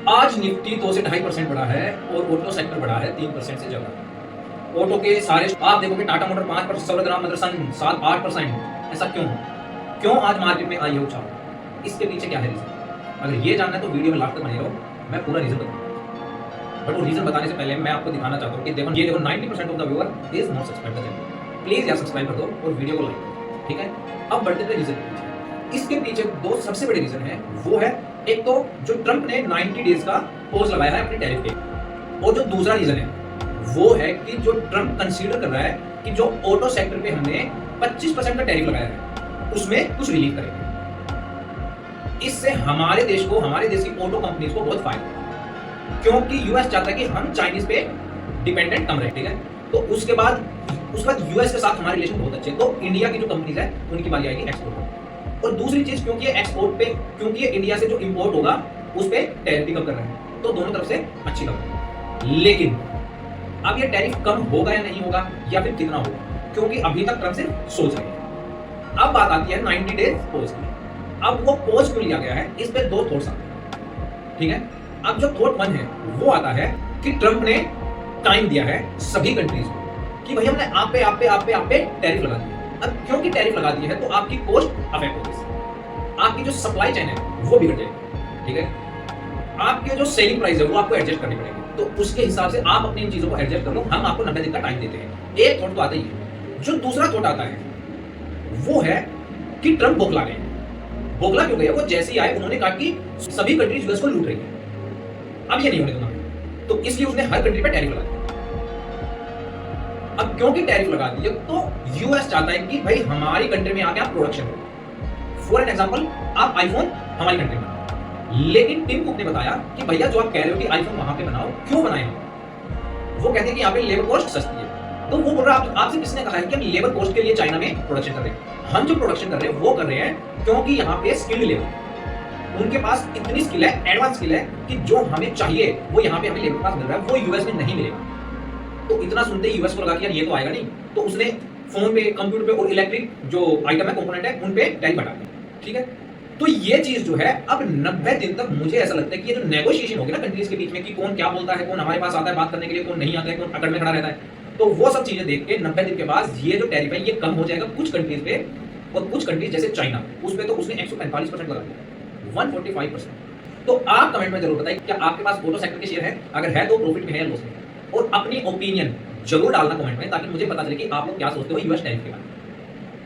आज निफ्टी 2 से 2.5% बढ़ा है और ऑटो सेक्टर बढ़ा है 3% से ज्यादा। ऑटो के सारे आप देखोगे टाटा मोटर 5%, सौरभ मदरसन 7-8%। ऐसा क्यों आज मार्केट में आई है उछाल? इसके पीछे क्या है रीजन? अगर ये जानना है तो वीडियो में लास्ट तक बने रहो, मैं पूरा रीजन बताऊंगा। बट वो रीजन बताने से पहले मैं आपको दिखाना चाहता हूँ कि देखो 90% of the viewer is not subscribe the channel. Please यार सब्सक्राइब कर दो और वीडियो को लाइक करो, ठीक है? अब बढ़ते थे रीजन के पीछे। इसके पीछे दो सबसे बड़े रीजन है। वो है एक तो जो ट्रंप ने 90 डेज का पॉज लगाया है अपने टैरिफ पे, और जो दूसरा रीजन है वो है कि जो ट्रंप कंसीडर कर रहा है कि जो ऑटो सेक्टर पे हमने 25% का टैरिफ लगाया है उसमें कुछ रिलीफ करेंगे। इससे हमारे देश को, हमारे देश की ऑटो कंपनीज को बहुत फायदा है, क्योंकि यूएस चाहता है कि हम चाइनीज पे डिपेंडेंट कम रहे, ठीक है? तो उसके बाद यूएस के साथ हमारे रिलेशन बहुत अच्छे, तो इंडिया की जो कंपनीज है उनकी बारी आएगी एक्सपोर्ट पर। और दूसरी चीज, क्योंकि ये एक्सपोर्ट पे, क्योंकि ये इंडिया से जो इंपोर्ट होगा उस पे टैरिफ भी कम कर रहे हैं, तो दोनों तरफ से अच्छी खबर है। लेकिन अब ये टैरिफ कम होगा या नहीं होगा, या फिर कितना होगा, क्योंकि अभी तक ट्रंप सिर्फ सोच रहे हैं। अब बात आती है 90 डेज पोज की। अब वो पोज क्यों लिया गया है, इस पे दो थॉट्स आते हैं, ठीक है? अब जो थॉट 1 है वो आता है कि ट्रंप ने टाइम दिया है सभी कंट्रीज को कि भाई हमने आप पे टैरिफ लगा दिया। अब क्योंकि टैरिफ लगा दिया है तो आपकी कॉस्ट अफेक्ट होगी, आपकी जो सप्लाई चेन है वो बिगड़ जाएगी, ठीक है? आपके जो सेलिंग प्राइस है वो आपको एडजस्ट करनी पड़ेगी। तो उसके हिसाब से आप अपनी इन चीजों को एडजस्ट कर लो। हम आपको 90 दिन का टाइम देते हैं। एक थॉट तो आता ही है। जो दूसरा थॉट आता है वो है कि ट्रंप बौखला गए। बौखला क्यों गए? वो जैसे ही आए उन्होंने कहा कि सभी कंट्रीज यूएस को लूट रही है, अब ये नहीं होने देना, तो इसलिए उसने हर कंट्री पे टैरिफ लगा दिया। अब क्योंकि टैरिफ लगा दिए तो यूएस चाहता है कि भाई हमारी कंट्री में आके आप प्रोडक्शन करो। फॉर एन एग्जांपल, आप आईफोन हमारी कंट्री में बनाओ। लेकिन टिम कुक ने बताया कि भैया जो आप कह रहे हो कि आईफोन वहां पे बनाओ, क्यों बनाए हम? वो कहते हैं कि यहाँ पे लेबर कॉस्ट सस्ती है। तो वो बोल रहा है आपसे किसने कहा है कि हम लेबर कॉस्ट के लिए चाइना में प्रोडक्शन कर रहे हैं? हम जो प्रोडक्शन कर रहे हैं वो कर रहे हैं क्योंकि यहाँ पे स्किल्ड लेबर, उनके पास इतनी स्किल है, एडवांस स्किल है कि जो हमें चाहिए वो यहाँ पे हमें लेबर पास मिल रहा है, वो यूएस में नहीं मिलेगा। तो इतना सुनते ही यूएस को लगा कि यार ये तो आएगा नहीं, तो उसने फोन पे, कंप्यूटर पे और इलेक्ट्रिक जो आइटम है, कंपोनेंट है, उन पे टैरिफ हटा दिया, ठीक है? तो ये चीज जो है अब 90 दिन तक मुझे ऐसा लगता है कि ये जो नेगोशिएशन होगी ना कंट्रीज के बीच में कि कौन क्या बोलता है, कौन हमारे पास आता है बात करने के लिए, कौन नहीं आता है, कौन अकड़ में खड़ा रहता है, तो वो सब चीजें देख के 90 दिन के बाद ये जो टैरिफ है ये कम हो जाएगा कुछ कंट्रीज पे, और कुछ कंट्रीज जैसे चाइना उस पे तो उसने 145% लगा दिया, 145%। तो आप कमेंट में जरूर बताइए क्या आपके पास ऑटो सेक्टर के शेयर है, अगर है तो प्रॉफिट में है या लॉस में है, और अपनी ओपिनियन जरूर डालना कमेंट में, ताकि मुझे पता चले कि आप लोग क्या सोचते हो यूएस टैरिफ के बारे में।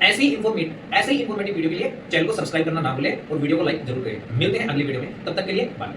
ऐसे ही इंफॉर्मेटिव वीडियो के लिए चैनल को सब्सक्राइब करना ना भूलें और वीडियो को लाइक जरूर करें। मिलते हैं अगली वीडियो में, तब तक के लिए बाय।